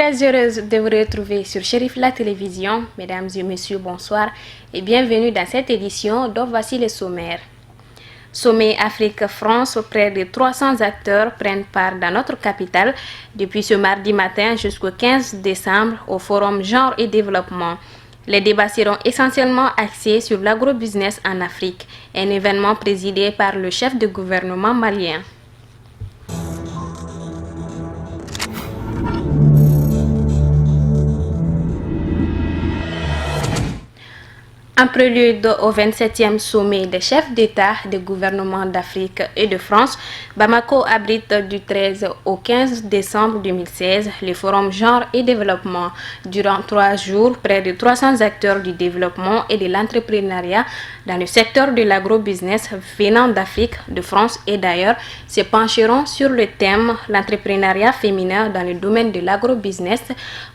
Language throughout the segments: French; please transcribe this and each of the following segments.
très heureuse de vous retrouver sur Chérif la télévision. Mesdames et messieurs, bonsoir et bienvenue dans cette édition dont voici les sommaires. Sommet Afrique-France, près de 300 acteurs prennent part dans notre capitale depuis ce mardi matin jusqu'au 15 décembre au Forum Genre et Développement. Les débats seront essentiellement axés sur l'agrobusiness en Afrique, un événement présidé par le chef de gouvernement malien. En prélude au 27e sommet des chefs d'État des gouvernements d'Afrique et de France, Bamako abrite du 13 au 15 décembre 2016 le Forum Genre et Développement. Durant 3 jours, près de 300 acteurs du développement et de l'entrepreneuriat dans le secteur de l'agrobusiness venant d'Afrique, de France et d'ailleurs se pencheront sur le thème l'entrepreneuriat féminin dans le domaine de l'agrobusiness.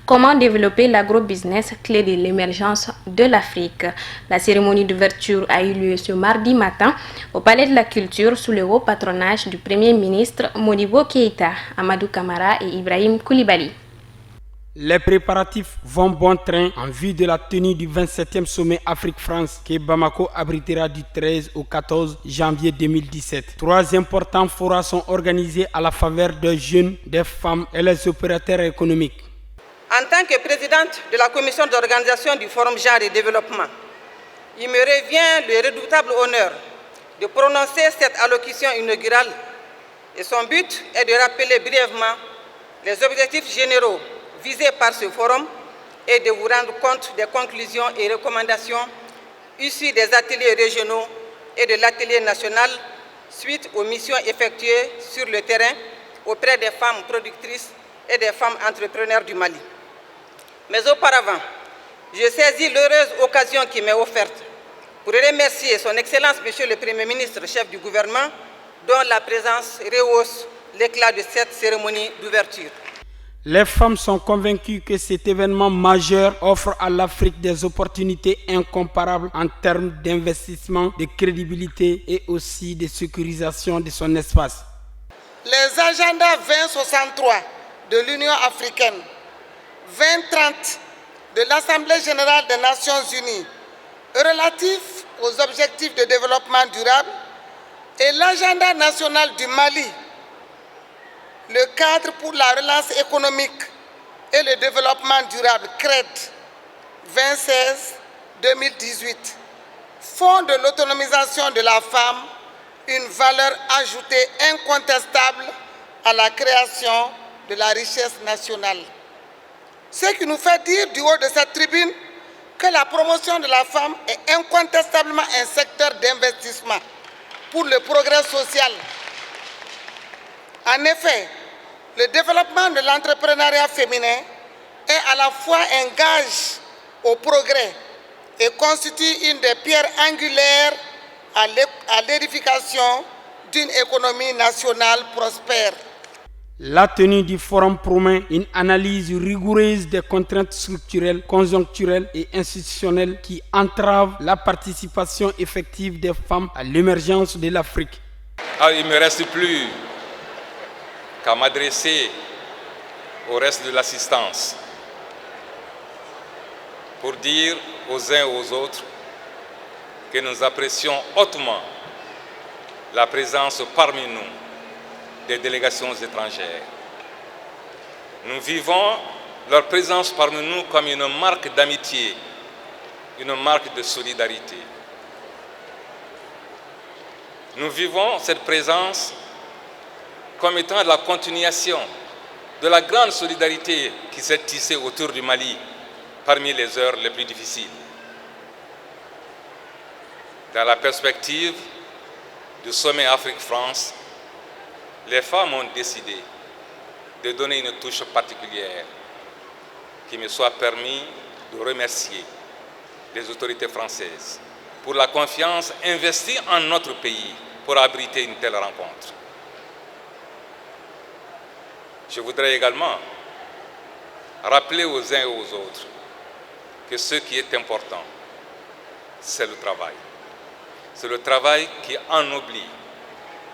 Comment développer l'agrobusiness, clé de l'émergence de l'Afrique. La cérémonie d'ouverture a eu lieu ce mardi matin au Palais de la Culture sous le haut patronage du Premier ministre Modibo Keïta, Amadou Kamara et Ibrahim Koulibaly. Les préparatifs vont bon train en vue de la tenue du 27e sommet Afrique-France que Bamako abritera du 13 au 14 janvier 2017. 3 importants forats sont organisés à la faveur des jeunes, des femmes et les opérateurs économiques. En tant que présidente de la commission d'organisation du Forum Genre et Développement, il me revient le redoutable honneur de prononcer cette allocution inaugurale et son but est de rappeler brièvement les objectifs généraux visés par ce forum et de vous rendre compte des conclusions et recommandations issues des ateliers régionaux et de l'atelier national suite aux missions effectuées sur le terrain auprès des femmes productrices et des femmes entrepreneurs du Mali. Mais auparavant, je saisis l'heureuse occasion qui m'est offerte pour remercier son Excellence, Monsieur le Premier ministre, chef du gouvernement, dont la présence rehausse l'éclat de cette cérémonie d'ouverture. Les femmes sont convaincues que cet événement majeur offre à l'Afrique des opportunités incomparables en termes d'investissement, de crédibilité et aussi de sécurisation de son espace. Les agendas 2063 de l'Union africaine, 2030 de l'Assemblée générale des Nations unies relatifs aux objectifs de développement durable et l'agenda national du Mali, le cadre pour la relance économique et le développement durable CRED 2016-2018 font de l'autonomisation de la femme une valeur ajoutée incontestable à la création de la richesse nationale. Ce qui nous fait dire du haut de cette tribune que la promotion de la femme est incontestablement un secteur d'investissement pour le progrès social. En effet, le développement de l'entrepreneuriat féminin est à la fois un gage au progrès et constitue une des pierres angulaires à l'édification d'une économie nationale prospère. La tenue du forum promet une analyse rigoureuse des contraintes structurelles, conjoncturelles et institutionnelles qui entravent la participation effective des femmes à l'émergence de l'Afrique. Il ne me reste plus qu'à m'adresser au reste de l'assistance pour dire aux uns et aux autres que nous apprécions hautement la présence parmi nous des délégations étrangères. Nous vivons leur présence parmi nous comme une marque d'amitié, une marque de solidarité. Nous vivons cette présence comme étant la continuation de la grande solidarité qui s'est tissée autour du Mali parmi les heures les plus difficiles. Dans la perspective du sommet Afrique-France, les femmes ont décidé de donner une touche particulière qui me soit permis de remercier les autorités françaises pour la confiance investie en notre pays pour abriter une telle rencontre. Je voudrais également rappeler aux uns et aux autres que ce qui est important, c'est le travail. C'est le travail qui ennoblit.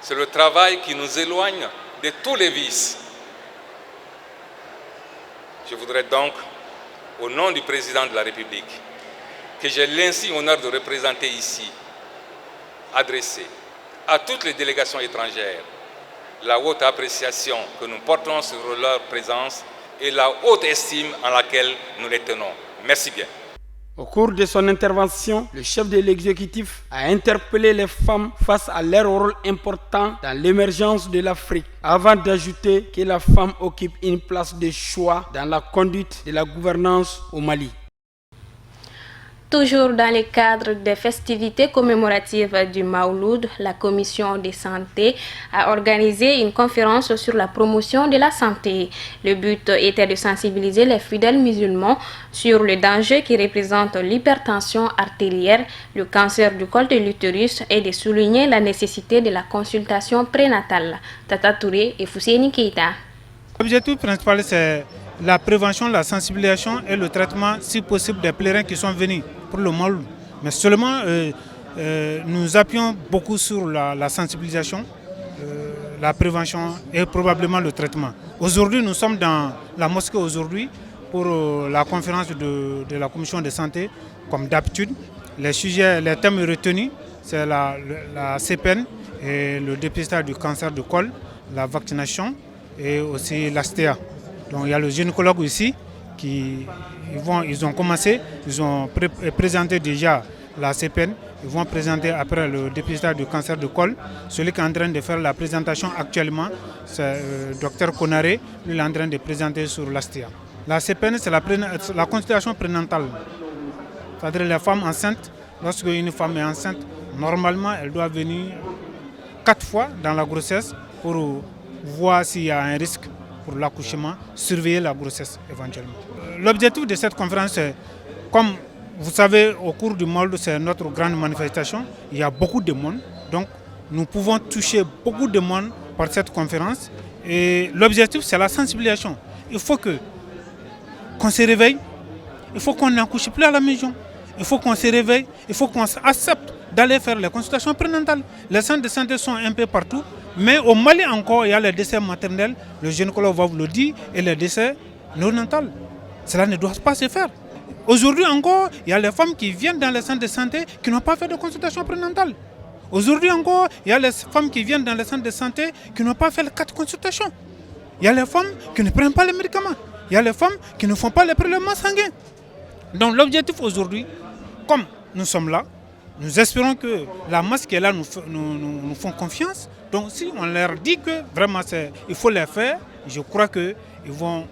C'est le travail qui nous éloigne de tous les vices. Je voudrais donc, au nom du président de la République, que j'ai l'insigne honneur de représenter ici, adresser à toutes les délégations étrangères la haute appréciation que nous portons sur leur présence et la haute estime en laquelle nous les tenons. Merci bien. Au cours de son intervention, le chef de l'exécutif a interpellé les femmes face à leur rôle important dans l'émergence de l'Afrique, avant d'ajouter que la femme occupe une place de choix dans la conduite de la gouvernance au Mali. Toujours dans le cadre des festivités commémoratives du Mawlud, la Commission de santé a organisé une conférence sur la promotion de la santé. Le but était de sensibiliser les fidèles musulmans sur le danger qui représente l'hypertension artérielle, le cancer du col de l'utérus et de souligner la nécessité de la consultation prénatale. Tata Touré et Fousséni Keita. L'objectif principal, c'est la prévention, la sensibilisation et le traitement, si possible, des pèlerins qui sont venus pour le Mawlud. Mais seulement, nous appuyons beaucoup sur la sensibilisation, la prévention et probablement le traitement. Aujourd'hui, nous sommes dans la mosquée aujourd'hui pour la conférence de la commission de santé. Comme d'habitude, les thèmes retenus, c'est la CPN et le dépistage du cancer du col, la vaccination et aussi l'ASTEA. Donc il y a le gynécologue ici ils ont commencé, ils ont présenté déjà la CPN, ils vont présenter après le dépistage du cancer du col. Celui qui est en train de faire la présentation actuellement, c'est le docteur Konaré, lui il est en train de présenter sur l'ASTEA. La CPN, c'est la consultation prénatale. C'est-à-dire les femmes enceintes, lorsque une femme est enceinte, normalement elle doit venir 4 fois dans la grossesse pour voir s'il y a un risque pour l'accouchement, surveiller la grossesse éventuellement. L'objectif de cette conférence, c'est, comme vous savez, au cours du Mawlud, c'est notre grande manifestation, il y a beaucoup de monde, donc nous pouvons toucher beaucoup de monde par cette conférence. Et l'objectif, c'est la sensibilisation. Il faut qu'on se réveille, il faut qu'on n'accouche plus à la maison, il faut qu'on se réveille, il faut qu'on accepte d'aller faire les consultations prénatales. Les centres de santé sont un peu partout. Mais au Mali encore, il y a les décès maternels, le gynécologue va vous le dire, et les décès néonatals. Cela ne doit pas se faire. Aujourd'hui encore, il y a les femmes qui viennent dans les centres de santé qui n'ont pas fait de consultation prénatale. Aujourd'hui encore, il y a les femmes qui viennent dans les centres de santé qui n'ont pas fait les 4 consultations. Il y a les femmes qui ne prennent pas les médicaments. Il y a les femmes qui ne font pas les prélèvements sanguins. Donc l'objectif aujourd'hui, comme nous sommes là, nous espérons que la masse qui est là nous font confiance. Donc si on leur dit que vraiment il faut les faire, je crois qu'ils vont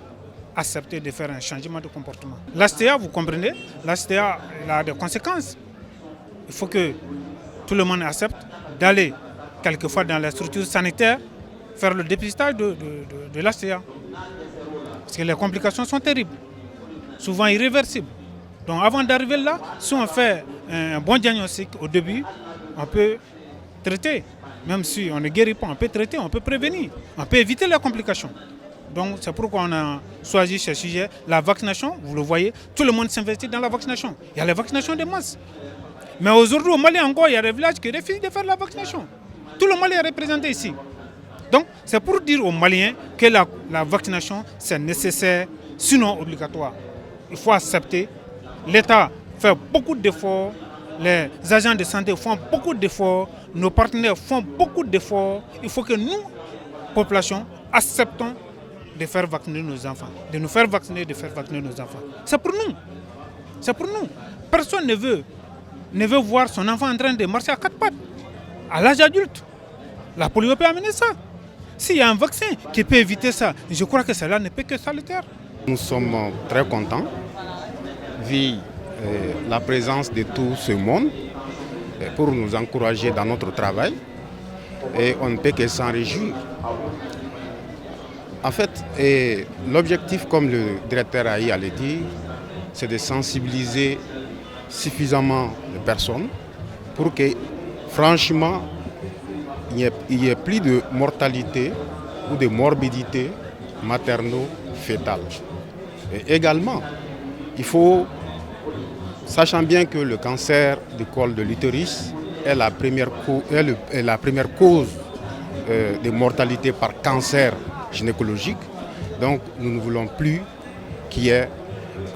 accepter de faire un changement de comportement. L'ASTEA, vous comprenez, l'ASTEA a des conséquences. Il faut que tout le monde accepte d'aller quelquefois dans les structures sanitaires faire le dépistage de l'ASTEA. Parce que les complications sont terribles, souvent irréversibles. Donc avant d'arriver là, si on fait un bon diagnostic au début, on peut traiter. Même si on ne guérit pas, on peut traiter, on peut prévenir, on peut éviter les complications. Donc c'est pourquoi on a choisi ce sujet. La vaccination, vous le voyez, tout le monde s'investit dans la vaccination. Il y a la vaccination de masse. Mais aujourd'hui au Mali encore, il y a des villages qui refusent de faire la vaccination. Tout le Mali est représenté ici. Donc c'est pour dire aux Maliens que la vaccination c'est nécessaire, sinon obligatoire. Il faut accepter. L'État fait beaucoup d'efforts, les agents de santé font beaucoup d'efforts, nos partenaires font beaucoup d'efforts. Il faut que nous, population, acceptons de faire vacciner nos enfants, de nous faire vacciner, de faire vacciner nos enfants. C'est pour nous. C'est pour nous. Personne ne veut voir son enfant en train de marcher à 4 pattes. À l'âge adulte, la polio peut amener ça. S'il y a un vaccin qui peut éviter ça, je crois que cela ne peut que salutaire. Nous sommes très contents vu la présence de tout ce monde pour nous encourager dans notre travail et on ne peut que s'en réjouir. En fait, l'objectif, comme le directeur Aïe a dit, c'est de sensibiliser suffisamment de personnes pour que, franchement, il n'y ait plus de mortalité ou de morbidité materno-fétale. Et également, il faut, sachant bien que le cancer du col de l'utérus est la première cause de mortalité par cancer gynécologique, donc nous ne voulons plus qu'il y ait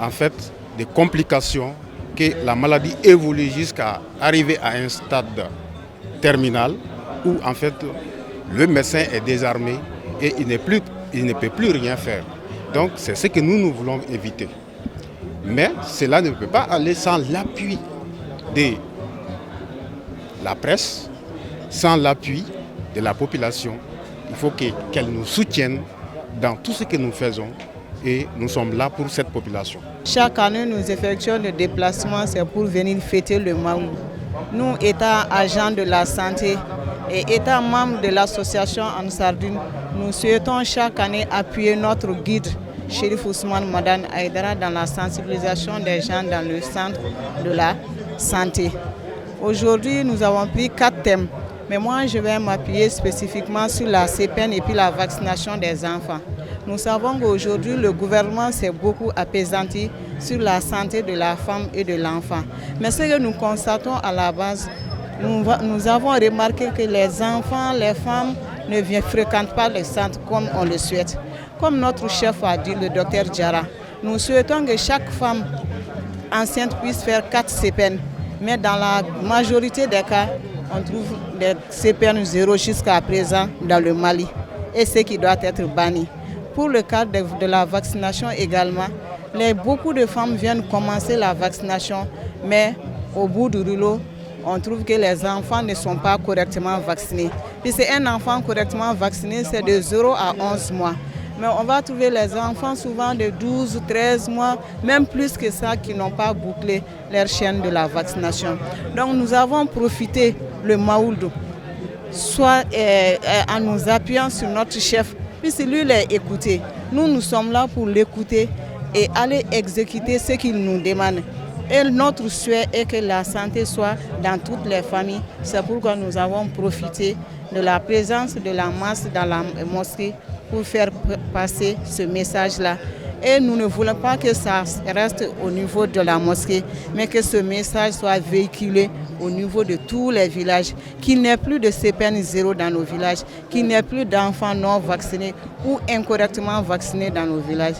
en fait des complications, que la maladie évolue jusqu'à arriver à un stade terminal où en fait le médecin est désarmé et il ne peut plus rien faire. Donc c'est ce que nous voulons éviter. Mais cela ne peut pas aller sans l'appui de la presse, sans l'appui de la population. Il faut qu'elle nous soutienne dans tout ce que nous faisons et nous sommes là pour cette population. Chaque année, nous effectuons des déplacements, c'est pour venir fêter le Maoul. Nous, étant agents de la santé et étant membres de l'association Ansardine, nous souhaitons chaque année appuyer notre guide, Chérif Ousmane Madane Aïdara, dans la sensibilisation des gens dans le centre de la santé. Aujourd'hui, nous avons pris 4 thèmes, mais moi, je vais m'appuyer spécifiquement sur la CPN et puis la vaccination des enfants. Nous savons qu'aujourd'hui, le gouvernement s'est beaucoup appesanti sur la santé de la femme et de l'enfant. Mais ce que nous constatons à la base, nous avons remarqué que les enfants, les femmes ne fréquentent pas les centres comme on le souhaite. Comme notre chef a dit, le docteur Diarra, nous souhaitons que chaque femme enceinte puisse faire 4 CPN. Mais dans la majorité des cas, on trouve des CPN 0 jusqu'à présent dans le Mali. Et ce qui doit être banni. Pour le cas de la vaccination également, beaucoup de femmes viennent commencer la vaccination, mais au bout du rouleau, on trouve que les enfants ne sont pas correctement vaccinés. Puis c'est un enfant correctement vacciné, c'est de 0 à 11 mois. Mais on va trouver les enfants souvent de 12, 13 mois, même plus que ça, qui n'ont pas bouclé leur chaîne de la vaccination. Donc nous avons profité le Maoulou, soit en nous appuyant sur notre chef, puis si lui l'a écouté, nous sommes là pour l'écouter et aller exécuter ce qu'il nous demande. Et notre souhait est que la santé soit dans toutes les familles. C'est pourquoi nous avons profité de la présence de la masse dans la mosquée pour faire passer ce message-là. Et nous ne voulons pas que ça reste au niveau de la mosquée, mais que ce message soit véhiculé au niveau de tous les villages, qu'il n'y ait plus de CPN 0 dans nos villages, qu'il n'y ait plus d'enfants non vaccinés ou incorrectement vaccinés dans nos villages.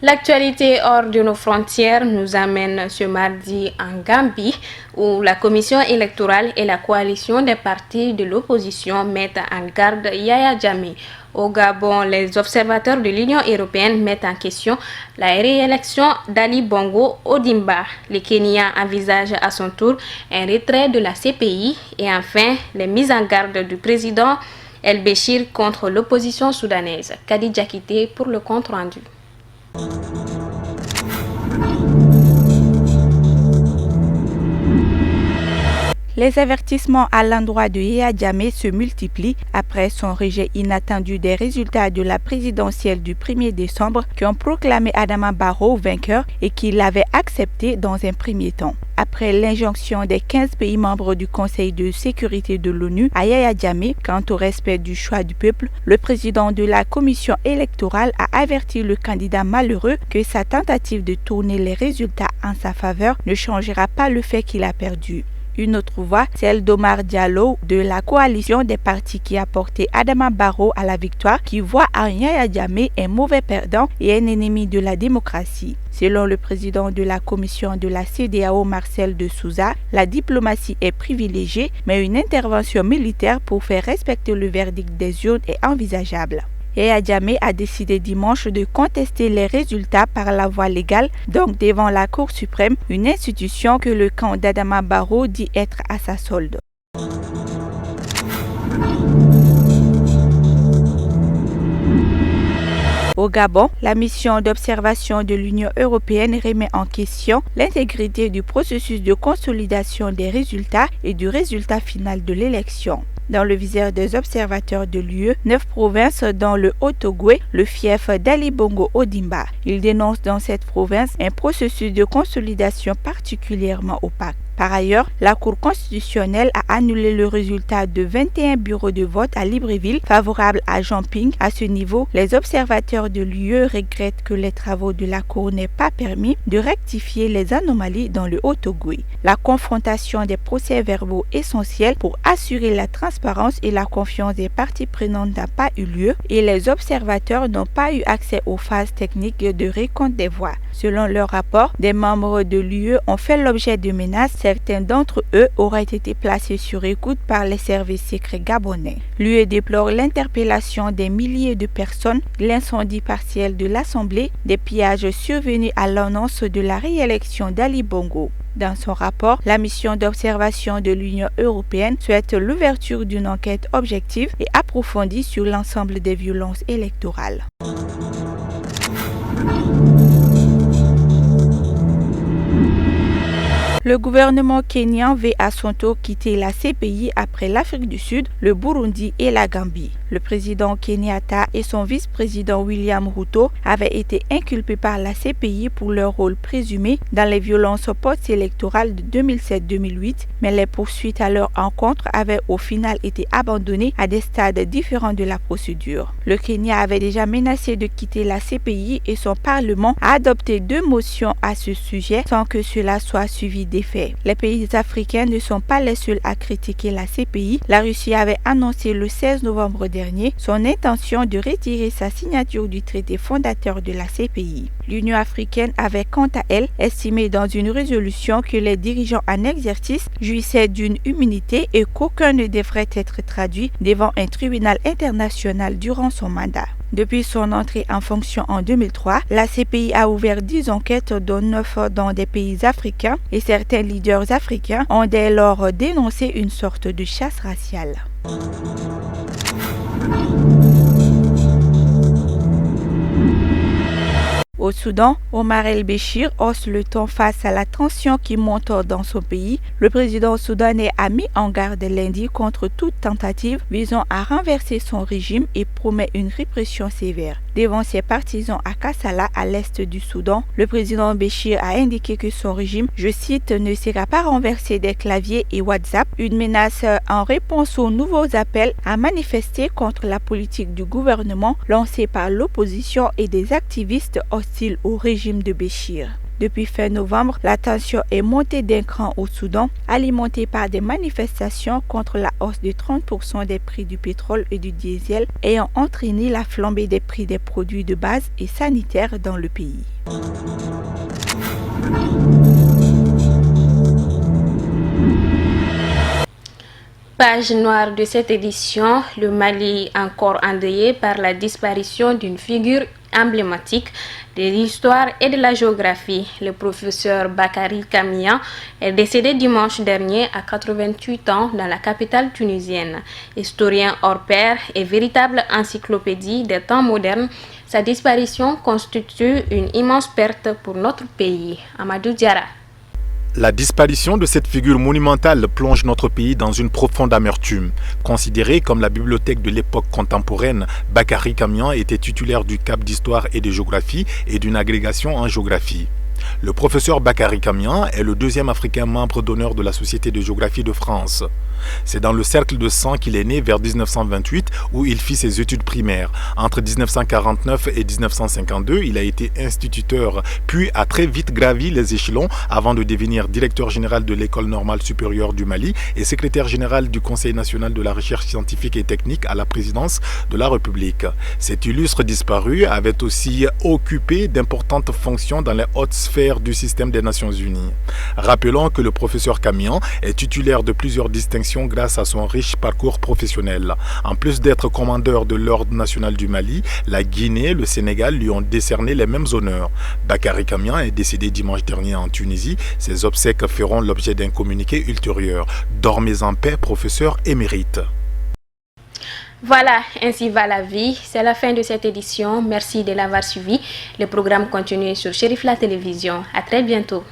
L'actualité hors de nos frontières nous amène ce mardi en Gambie, où la commission électorale et la coalition des partis de l'opposition mettent en garde Yaya Jammeh. Au Gabon, les observateurs de l'Union européenne mettent en question la réélection d'Ali Bongo Ondimba. Le Kenya envisage à son tour un retrait de la CPI et enfin les mises en garde du président El Béchir contre l'opposition soudanaise. Kadi Diakité pour le compte rendu. Les avertissements à l'endroit de Yaya Jammeh se multiplient après son rejet inattendu des résultats de la présidentielle du 1er décembre qui ont proclamé Adama Barrow vainqueur et qu'il avait accepté dans un premier temps. Après l'injonction des 15 pays membres du Conseil de sécurité de l'ONU à Yaya Jammeh quant au respect du choix du peuple, le président de la commission électorale a averti le candidat malheureux que sa tentative de tourner les résultats en sa faveur ne changera pas le fait qu'il a perdu. Une autre voix, celle d'Omar Diallo de la coalition des partis qui a porté Adama Barrow à la victoire, qui voit en Yaya Jammeh un mauvais perdant et un ennemi de la démocratie. Selon le président de la commission de la CEDEAO, Marcel de Souza, la diplomatie est privilégiée, mais une intervention militaire pour faire respecter le verdict des urnes est envisageable. Yaya Jammeh a décidé dimanche de contester les résultats par la voie légale, donc devant la Cour suprême, une institution que le camp d'Adama Barrow dit être à sa solde. Au Gabon, la mission d'observation de l'Union européenne remet en question l'intégrité du processus de consolidation des résultats et du résultat final de l'élection. Dans le viseur des observateurs de l'UE, 9 provinces dont le Haut-Ogooué, le fief d'Ali Bongo Ondimba. Il dénonce dans cette province un processus de consolidation particulièrement opaque. Par ailleurs, la Cour constitutionnelle a annulé le résultat de 21 bureaux de vote à Libreville favorables à Jean Ping. À ce niveau, les observateurs de l'UE regrettent que les travaux de la Cour n'aient pas permis de rectifier les anomalies dans le Haut-Ogooué. La confrontation des procès-verbaux essentiels pour assurer la transparence et la confiance des parties prenantes n'a pas eu lieu et les observateurs n'ont pas eu accès aux phases techniques de récompte des voix. Selon leur rapport, des membres de l'UE ont fait l'objet de menaces. Certains d'entre eux auraient été placés sur écoute par les services secrets gabonais. L'UE déplore l'interpellation des milliers de personnes, l'incendie partiel de l'Assemblée, des pillages survenus à l'annonce de la réélection d'Ali Bongo. Dans son rapport, la mission d'observation de l'Union européenne souhaite l'ouverture d'une enquête objective et approfondie sur l'ensemble des violences électorales. Le gouvernement kényan veut à son tour quitter la CPI après l'Afrique du Sud, le Burundi et la Gambie. Le président Kenyatta et son vice-président William Ruto avaient été inculpés par la CPI pour leur rôle présumé dans les violences post-électorales de 2007-2008, mais les poursuites à leur encontre avaient au final été abandonnées à des stades différents de la procédure. Le Kenya avait déjà menacé de quitter la CPI et son Parlement a adopté 2 motions à ce sujet sans que cela soit suivi des faits. Les pays africains ne sont pas les seuls à critiquer la CPI. La Russie avait annoncé le 16 novembre dernier son intention de retirer sa signature du traité fondateur de la CPI. L'Union africaine avait quant à elle estimé dans une résolution que les dirigeants en exercice jouissaient d'une immunité et qu'aucun ne devrait être traduit devant un tribunal international durant son mandat. Depuis son entrée en fonction en 2003, la CPI a ouvert 10 enquêtes, dont 9 dans des pays africains, et certains leaders africains ont dès lors dénoncé une sorte de chasse raciale. Au Soudan, Omar el-Béchir hausse le ton face à la tension qui monte dans son pays. Le président soudanais a mis en garde lundi contre toute tentative visant à renverser son régime et promet une répression sévère. Devant ses partisans à Kassala, à l'est du Soudan, le président Béchir a indiqué que son régime, je cite, ne sera pas renversé des claviers et WhatsApp, une menace en réponse aux nouveaux appels à manifester contre la politique du gouvernement lancée par l'opposition et des activistes hostiles au régime de Béchir. Depuis fin novembre, la tension est montée d'un cran au Soudan, alimentée par des manifestations contre la hausse de 30% des prix du pétrole et du diesel, ayant entraîné la flambée des prix des produits de base et sanitaires dans le pays. Page noire de cette édition, le Mali encore endeuillé par la disparition d'une figure emblématique de l'histoire et de la géographie. Le professeur Bakary Kamian est décédé dimanche dernier à 88 ans dans la capitale tunisienne. Historien hors pair et véritable encyclopédie des temps modernes, sa disparition constitue une immense perte pour notre pays. Amadou Diarra. La disparition de cette figure monumentale plonge notre pays dans une profonde amertume. Considéré comme la bibliothèque de l'époque contemporaine, Bakary Kamian était titulaire du CAP d'histoire et de géographie et d'une agrégation en géographie. Le professeur Bakary Kamian est le 2e Africain membre d'honneur de la Société de géographie de France. C'est dans le cercle de sang qu'il est né vers 1928 où il fit ses études primaires. Entre 1949 et 1952, il a été instituteur, puis a très vite gravi les échelons avant de devenir directeur général de l'École normale supérieure du Mali et secrétaire général du Conseil national de la recherche scientifique et technique à la présidence de la République. Cet illustre disparu avait aussi occupé d'importantes fonctions dans les hautes sphères du système des Nations Unies. Rappelons que le professeur Kamian est titulaire de plusieurs distinctions grâce à son riche parcours professionnel. En plus d'être commandeur de l'Ordre national du Mali, la Guinée et le Sénégal lui ont décerné les mêmes honneurs. Bakary Kamian est décédé dimanche dernier en Tunisie. Ses obsèques feront l'objet d'un communiqué ultérieur. Dormez en paix, professeur émérite. Voilà, ainsi va la vie. C'est la fin de cette édition. Merci de l'avoir suivi. Le programme continue sur Chérif la Télévision. À très bientôt.